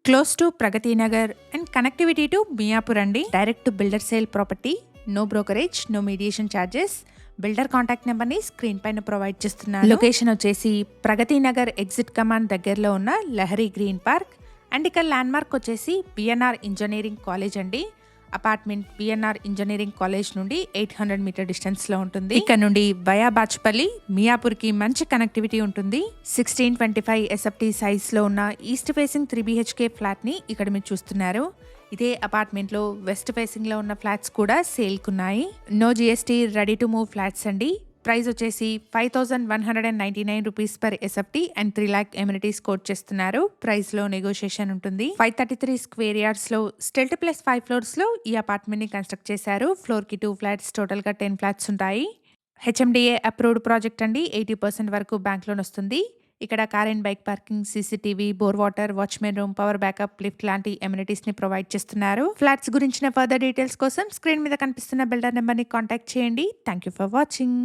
Close to Pragati Nagar and connectivity to Miyapur అండి. Direct to builder sale property, no brokerage, no mediation charges. Builder contact number ని screen పైన provide చేస్తున్నారు. Location వచ్చేసి Pragati Nagar exit కమాండ్ దగ్గరలో ఉన్న లహరి గ్రీన్ పార్క్. అండ్ ఇక్కడ ల్యాండ్ మార్క్ వచ్చేసి బిఎన్ఆర్ ఇంజనీరింగ్ కాలేజ్ అండి. అపార్ట్మెంట్ బిఎన్ఆర్ ఇంజనీరింగ్ కాలేజ్ నుండి 800 మీటర్ డిస్టెన్స్ లో ఉంటుంది. ఇక్కడ నుండి వయా బాచ్పల్లి మియాపూర్ కి మంచి కనెక్టివిటీ ఉంటుంది. 1625 ఎస్ఎఫ్టీ సైజ్ లో ఉన్న ఈస్ట్ ఫేసింగ్ 3 BHK ఫ్లాట్ ని ఇక్కడ మీరు చూస్తున్నారు. ఇదే అపార్ట్మెంట్ లో వెస్ట్ ఫేసింగ్ లో ఉన్న ఫ్లాట్స్ కూడా సేల్ కున్నాయి. No GST, ready to move flats అండి. ప్రైస్ వచ్చేసి 5199 rupees per SFT and 3 lakh amenities quote చేస్తున్నారు. ప్రైస్ లో నెగోషియేషన్ ఉంటుంది. 533 స్క్వేర్ యార్డ్స్ లో స్టెల్ట్ ప్లస్ 5 ఫ్లోర్స్ లో ఈ అపార్ట్మెంట్ ని కన్స్ట్రక్ట్ చేశారు. ఫ్లోర్ కి 2 ఫ్లాట్స్, టోటల్ గా 10 ఫ్లాట్స్ ఉంటాయి. HMDA అప్రూవ్డ్ ప్రాజెక్ట్ అండి. 80% వరకు బ్యాంక్ లోన్ వస్తుంది. ఇక్కడ car and bike parking, CCTV, bore water, watchman room, power backup, lift లాంటి ఎమ్యూనిటీస్ ని ప్రొవైడ్ చేస్తున్నారు. ఫ్లాట్స్ గురించిన ఫర్దర్ డీటెయిల్స్ కోసం స్క్రీన్ మీద కనిపిస్తున్న బిల్డర్ నెంబర్ ని కాంటాక్ట్ చేయండి. Thank you for watching.